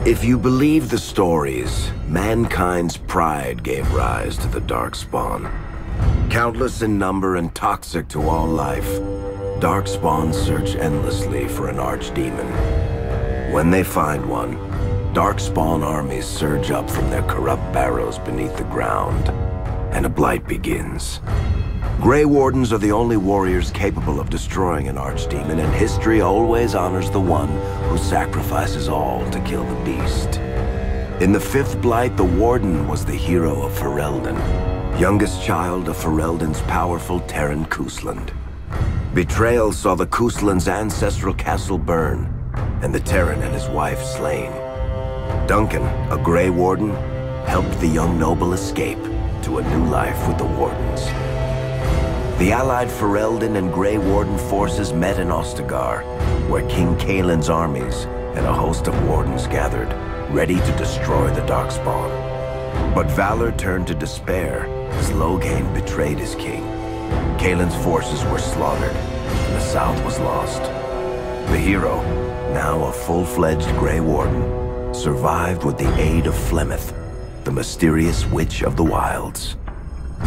If you believe the stories, mankind's pride gave rise to the Darkspawn. Countless in number and toxic to all life, Darkspawn search endlessly for an archdemon. When they find one, Darkspawn armies surge up from their corrupt barrows beneath the ground, and a blight begins. Grey Wardens are the only warriors capable of destroying an archdemon, and history always honors the one who sacrifices all to kill the beast. In the fifth blight, the Warden was the hero of Ferelden, youngest child of Ferelden's powerful Terran Cousland. Betrayal saw the Cousland's ancestral castle burn, and the Terran and his wife slain. Duncan, a Grey Warden, helped the young noble escape to a new life with the Wardens. The allied Ferelden and Grey Warden forces met in Ostagar, where King Kaelin's armies and a host of Wardens gathered, ready to destroy the Darkspawn. But valor turned to despair as Loghain betrayed his king. Kaelin's forces were slaughtered, and the south was lost. The hero, now a full-fledged Grey Warden, survived with the aid of Flemeth, the mysterious witch of the wilds.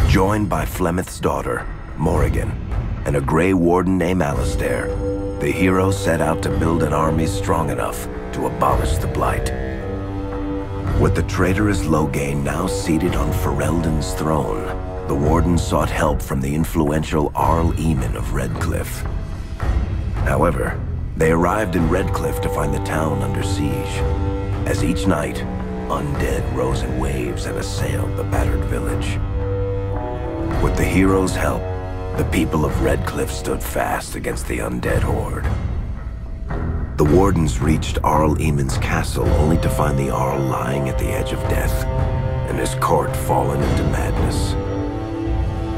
Joined by Flemeth's daughter, Morrigan, and a Grey Warden named Alistair, the hero set out to build an army strong enough to abolish the Blight. With the traitorous Loghain now seated on Ferelden's throne, the Wardens sought help from the influential Arl Eamon of Redcliffe. However, they arrived in Redcliffe to find the town under siege. As each night, undead rose in waves and assailed the battered village. With the hero's help, the people of Redcliffe stood fast against the undead horde. The Wardens reached Arl Eamon's castle only to find the Arl lying at the edge of death, and his court fallen into madness.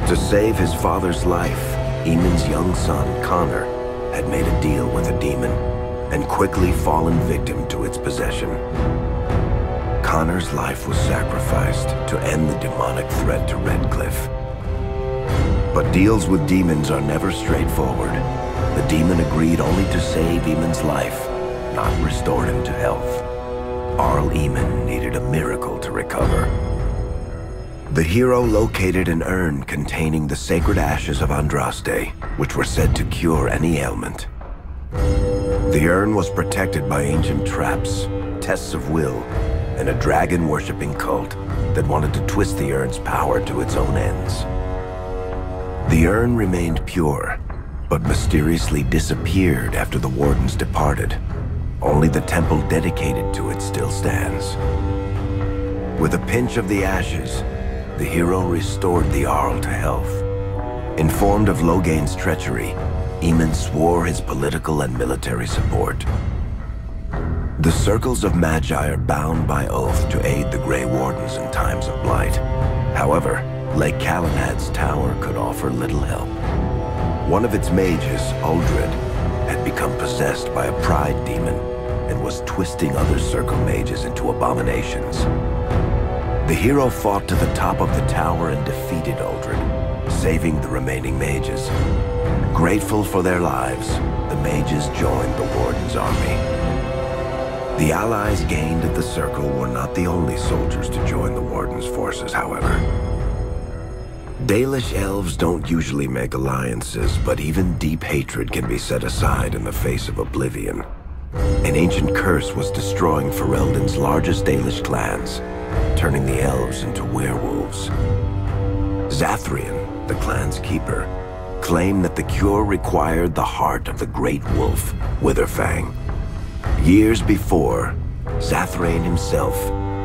To save his father's life, Eamon's young son, Connor, had made a deal with a demon, and quickly fallen victim to its possession. Connor's life was sacrificed to end the demonic threat to Redcliffe. But deals with demons are never straightforward. The demon agreed only to save Eamon's life, not restore him to health. Arl Eamon needed a miracle to recover. The hero located an urn containing the sacred ashes of Andraste, which were said to cure any ailment. The urn was protected by ancient traps, tests of will, and a dragon-worshipping cult that wanted to twist the urn's power to its own ends. The urn remained pure, but mysteriously disappeared after the Wardens departed. Only the temple dedicated to it still stands. With a pinch of the ashes, the hero restored the Arl to health. Informed of Loghain's treachery, Eamon swore his political and military support. The circles of Magi are bound by oath to aid the Grey Wardens in times of blight. However, Lake Calenhad's tower could offer little help. One of its mages, Uldred, had become possessed by a pride demon and was twisting other circle mages into abominations. The hero fought to the top of the tower and defeated Uldred, saving the remaining mages. Grateful for their lives, the mages joined the Warden's army. The allies gained at the circle were not the only soldiers to join the Warden's forces, however. Dalish elves don't usually make alliances, but even deep hatred can be set aside in the face of oblivion. An ancient curse was destroying Ferelden's largest Dalish clans, turning the elves into werewolves. Zathrian, the clan's keeper, claimed that the cure required the heart of the great wolf, Witherfang. Years before, Zathrian himself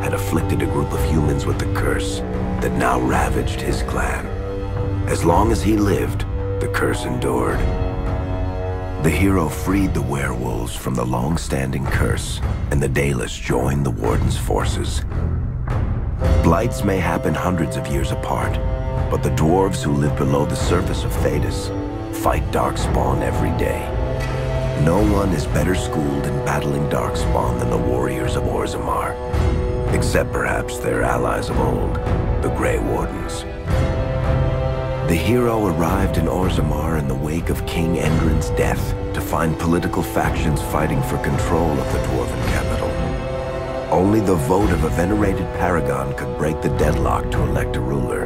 had afflicted a group of humans with the curse that now ravaged his clan. As long as he lived, the curse endured. The hero freed the werewolves from the long-standing curse, and the Dalish joined the Warden's forces. Blights may happen hundreds of years apart, but the dwarves who live below the surface of Thedas fight Darkspawn every day. No one is better schooled in battling Darkspawn than the warriors of Orzammar, except perhaps their allies of old, the Grey Wardens. The hero arrived in Orzammar in the wake of King Endrin's death to find political factions fighting for control of the Dwarven capital. Only the vote of a venerated paragon could break the deadlock to elect a ruler,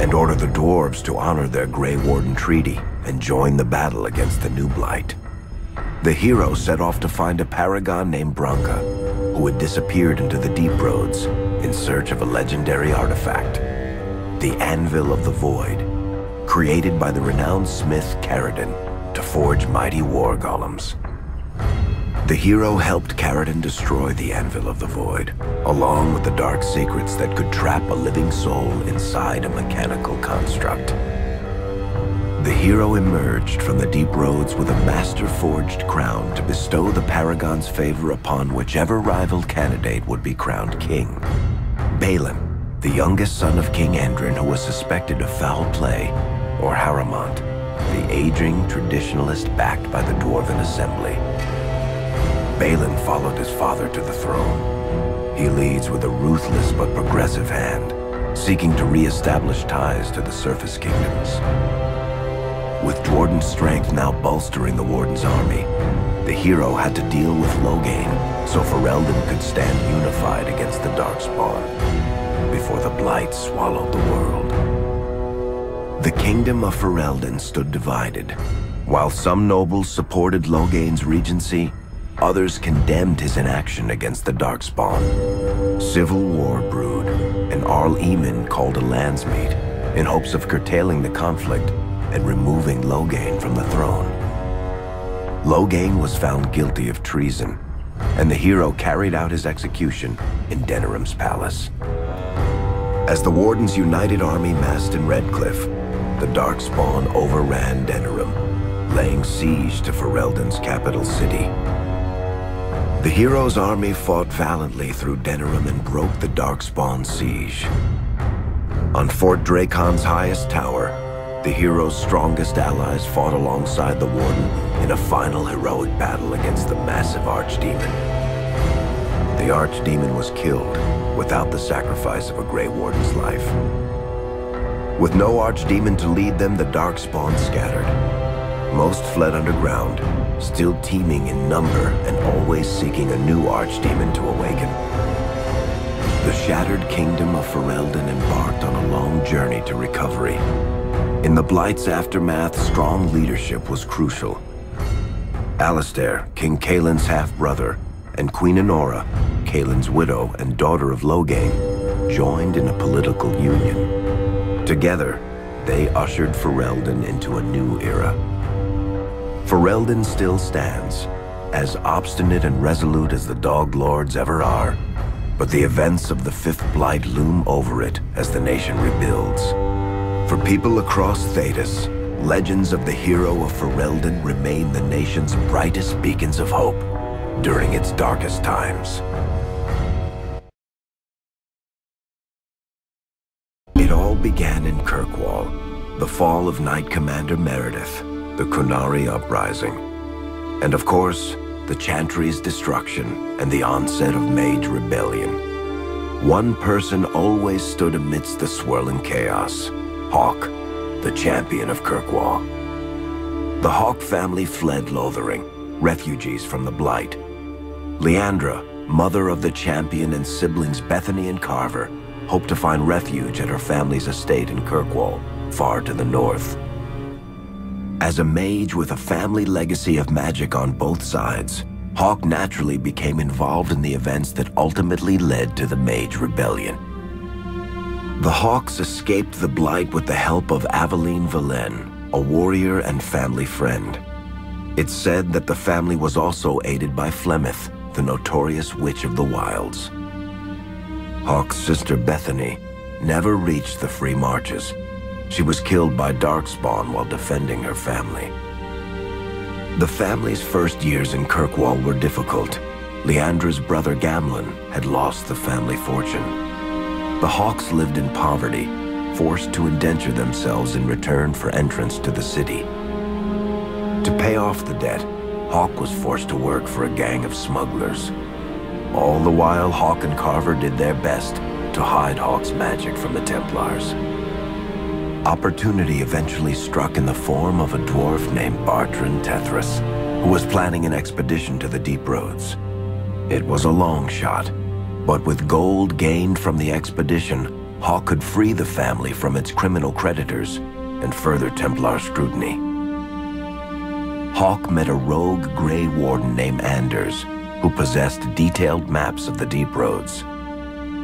and order the dwarves to honor their Grey Warden treaty and join the battle against the new blight. The hero set off to find a paragon named Branka, who had disappeared into the deep roads in search of a legendary artifact, the Anvil of the Void, created by the renowned smith Caridin to forge mighty war golems. The hero helped Caridin destroy the Anvil of the Void, along with the dark secrets that could trap a living soul inside a mechanical construct. The hero emerged from the deep roads with a master-forged crown to bestow the Paragon's favor upon whichever rival candidate would be crowned king. Balin, the youngest son of King Endrin, who was suspected of foul play, or Haramont, the aging traditionalist backed by the Dwarven Assembly. Balin followed his father to the throne. He leads with a ruthless but progressive hand, seeking to re-establish ties to the surface kingdoms. With Jordan's strength now bolstering the Warden's army, the hero had to deal with Loghain so Ferelden could stand unified against the Darkspawn before the Blight swallowed the world. The kingdom of Ferelden stood divided. While some nobles supported Loghain's regency, others condemned his inaction against the Darkspawn. Civil war brewed, and Arl Eamon called a landsmeet in hopes of curtailing the conflict and removing Loghain from the throne. Loghain was found guilty of treason, and the hero carried out his execution in Denerim's palace. As the Warden's united army massed in Redcliffe, the Darkspawn overran Denerim, laying siege to Ferelden's capital city. The hero's army fought valiantly through Denerim and broke the Darkspawn siege. On Fort Dracon's highest tower, the hero's strongest allies fought alongside the Warden in a final heroic battle against the massive Archdemon. The Archdemon was killed without the sacrifice of a Grey Warden's life. With no Archdemon to lead them, the Darkspawn scattered. Most fled underground, still teeming in number and always seeking a new Archdemon to awaken. The shattered kingdom of Ferelden embarked on a long journey to recovery. In the Blight's aftermath, strong leadership was crucial. Alistair, King Caelin's half-brother, and Queen Enora, Caelin's widow and daughter of Loghain, joined in a political union. Together, they ushered Ferelden into a new era. Ferelden still stands, as obstinate and resolute as the Dog Lords ever are, but the events of the Fifth Blight loom over it as the nation rebuilds. For people across Thedas, legends of the hero of Ferelden remain the nation's brightest beacons of hope during its darkest times. It all began in Kirkwall, the fall of Knight Commander Meredith, the Kunari Uprising, and of course, the Chantry's destruction and the onset of Mage Rebellion. One person always stood amidst the swirling chaos: Hawke, the champion of Kirkwall. The Hawke family fled Lothering, refugees from the Blight. Leandra, mother of the champion, and siblings Bethany and Carver, hoped to find refuge at her family's estate in Kirkwall, far to the north. As a mage with a family legacy of magic on both sides, Hawke naturally became involved in the events that ultimately led to the Mage Rebellion. The Hawks escaped the Blight with the help of Aveline Valen, a warrior and family friend. It's said that the family was also aided by Flemeth, the notorious Witch of the Wilds. Hawke's sister Bethany never reached the Free Marches. She was killed by Darkspawn while defending her family. The family's first years in Kirkwall were difficult. Leandra's brother Gamlin had lost the family fortune. The Hawks lived in poverty, forced to indenture themselves in return for entrance to the city. To pay off the debt, Hawke was forced to work for a gang of smugglers. All the while, Hawke and Carver did their best to hide Hawke's magic from the Templars. Opportunity eventually struck in the form of a dwarf named Varric Tethras, who was planning an expedition to the Deep Roads. It was a long shot, But with gold gained from the expedition, Hawke could free the family from its criminal creditors and further Templar scrutiny. Hawke met a rogue Grey Warden named Anders, who possessed detailed maps of the deep roads.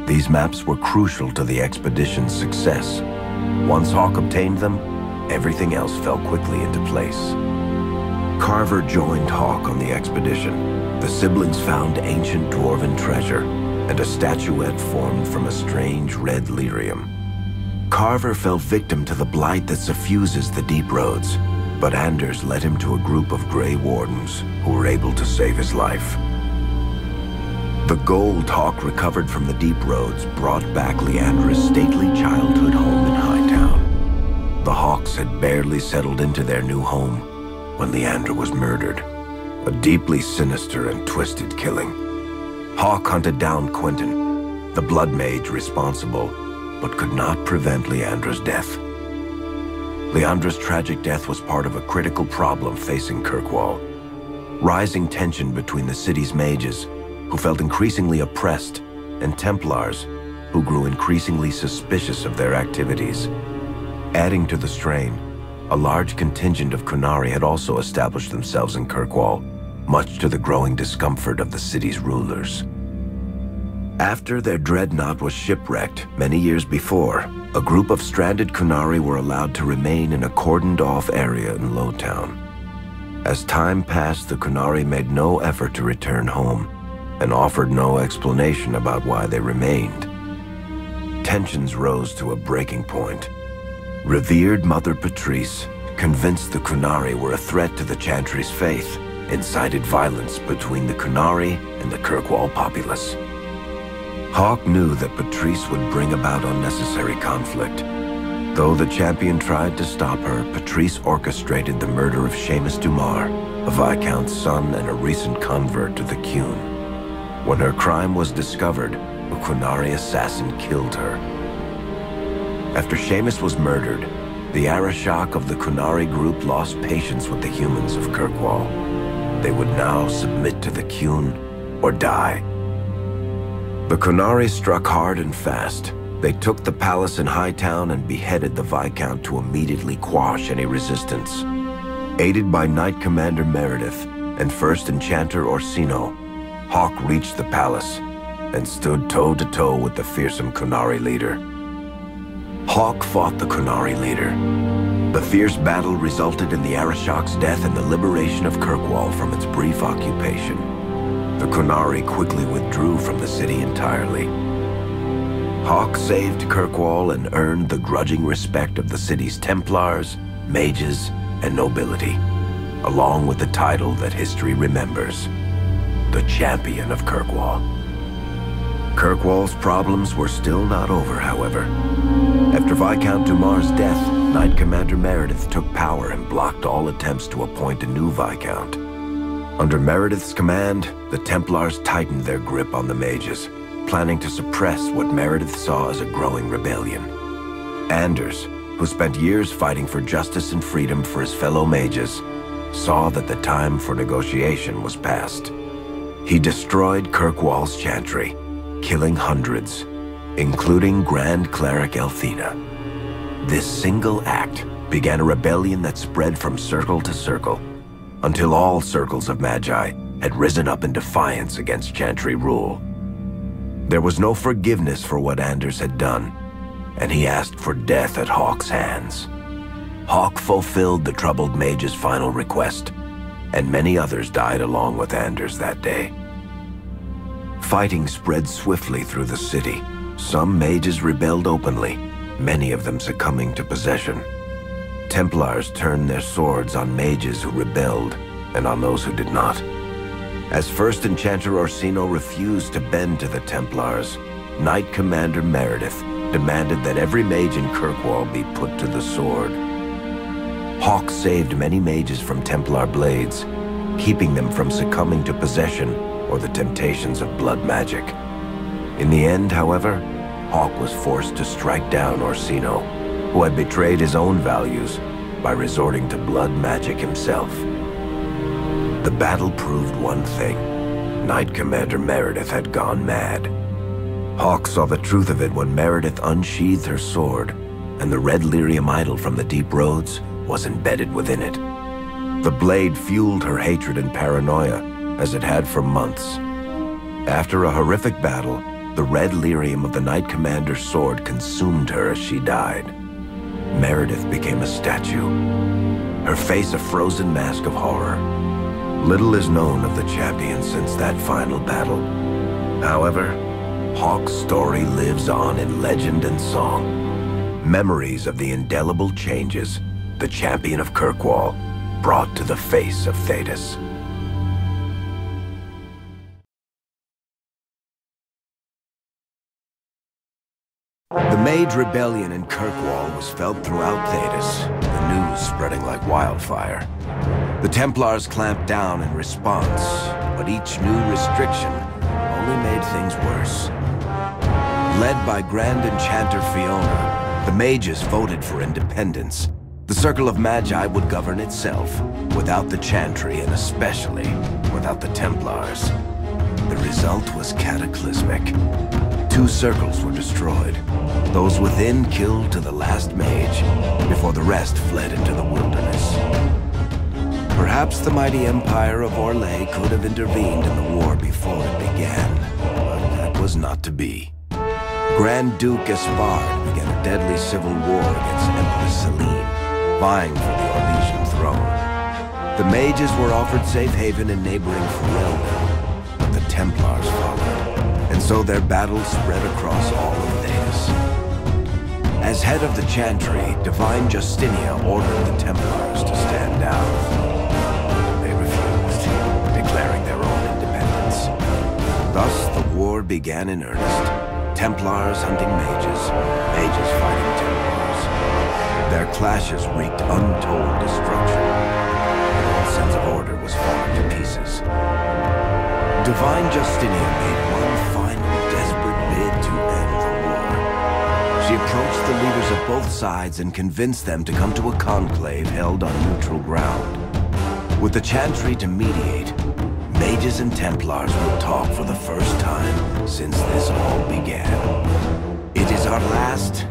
These maps were crucial to the expedition's success. Once Hawke obtained them, everything else fell quickly into place. Carver joined Hawke on the expedition. The siblings found ancient dwarven treasure and a statuette formed from a strange red lyrium. Carver fell victim to the blight that suffuses the deep roads, but Anders led him to a group of Grey Wardens who were able to save his life. The gold Hawke recovered from the deep roads brought back Leandra's stately childhood home in Hightown. The Hawkes had barely settled into their new home when Leandra was murdered, a deeply sinister and twisted killing. Hawke hunted down Quentin, the blood mage responsible, but could not prevent Leandra's death. Leandra's tragic death was part of a critical problem facing Kirkwall. Rising tension between the city's mages, who felt increasingly oppressed, and Templars, who grew increasingly suspicious of their activities. Adding to the strain, a large contingent of Qunari had also established themselves in Kirkwall, much to the growing discomfort of the city's rulers. After their dreadnought was shipwrecked many years before, a group of stranded Qunari were allowed to remain in a cordoned-off area in Lowtown. As time passed, the Qunari made no effort to return home, and offered no explanation about why they remained. Tensions rose to a breaking point. Revered Mother Patrice, convinced the Qunari were a threat to the Chantry's faith, incited violence between the Qunari and the Kirkwall populace. Hawke knew that Patrice would bring about unnecessary conflict. Though the champion tried to stop her, Patrice orchestrated the murder of Seamus Dumar, a Viscount's son and a recent convert to the Qun. When her crime was discovered, a Qunari assassin killed her. After Seamus was murdered, the Arishok of the Qunari group lost patience with the humans of Kirkwall. They would now submit to the Qun or die. The Qunari struck hard and fast. They took the palace in Hightown and beheaded the Viscount to immediately quash any resistance. Aided by Knight Commander Meredith and First Enchanter Orsino, Hawke reached the palace and stood toe-to-toe with the fearsome Qunari leader. Hawke fought the Qunari leader. The fierce battle resulted in the Arishok's death and the liberation of Kirkwall from its brief occupation. The Qunari quickly withdrew from the city entirely. Hawke saved Kirkwall and earned the grudging respect of the city's Templars, mages, and nobility, along with the title that history remembers, the Champion of Kirkwall. Kirkwall's problems were still not over, however. After Viscount Dumar's death, Knight Commander Meredith took power and blocked all attempts to appoint a new Viscount. Under Meredith's command, the Templars tightened their grip on the mages, planning to suppress what Meredith saw as a growing rebellion. Anders, who spent years fighting for justice and freedom for his fellow mages, saw that the time for negotiation was past. He destroyed Kirkwall's chantry, killing hundreds, including Grand Cleric Elthina. This single act began a rebellion that spread from circle to circle, until all circles of Magi had risen up in defiance against chantry rule. There was no forgiveness for what Anders had done, and he asked for death at Hawke's hands. Hawke fulfilled the troubled mage's final request, and many others died along with Anders that day. Fighting spread swiftly through the city. Some mages rebelled openly, many of them succumbing to possession. Templars turned their swords on mages who rebelled and on those who did not. As First Enchanter Orsino refused to bend to the Templars, Knight Commander Meredith demanded that every mage in Kirkwall be put to the sword. Hawke saved many mages from Templar blades, keeping them from succumbing to possession or the temptations of blood magic. In the end, however, Hawke was forced to strike down Orsino, who had betrayed his own values by resorting to blood magic himself. The battle proved one thing. Knight Commander Meredith had gone mad. Hawke saw the truth of it when Meredith unsheathed her sword, and the red lyrium idol from the deep roads was embedded within it. The blade fueled her hatred and paranoia, as it had for months. After a horrific battle, the red lyrium of the Knight Commander's sword consumed her as she died. Meredith became a statue, her face a frozen mask of horror. Little is known of the champion since that final battle. However, Hawke's story lives on in legend and song. Memories of the indelible changes the champion of Kirkwall brought to the face of Thedas. The Mage Rebellion in Kirkwall was felt throughout Thedas, the news spreading like wildfire. The Templars clamped down in response, but each new restriction only made things worse. Led by Grand Enchanter Fiona, the mages voted for independence. The Circle of Magi would govern itself, without the Chantry and especially without the Templars. The result was cataclysmic. 2 circles were destroyed. Those within killed to the last mage, before the rest fled into the wilderness. Perhaps the mighty Empire of Orlais could have intervened in the war before it began, but that was not to be. Grand Duke Espard began a deadly civil war against Empress Celine, vying for the Orlesian throne. The mages were offered safe haven in neighboring Ferelden, but the Templars followed, and so their battles spread across all of Thedas. As head of the Chantry, Divine Justinia ordered the Templars to stand down. They refused, declaring their own independence. Thus, the war began in earnest. Templars hunting mages, mages fighting Templars. Their clashes wreaked untold destruction, and all sense of order was falling to pieces. Divine Justinia made one final desperate bid to end the war. She approached the leaders of both sides and convinced them to come to a conclave held on neutral ground. With the Chantry to mediate, mages and Templars will talk for the first time since this all began. It is our last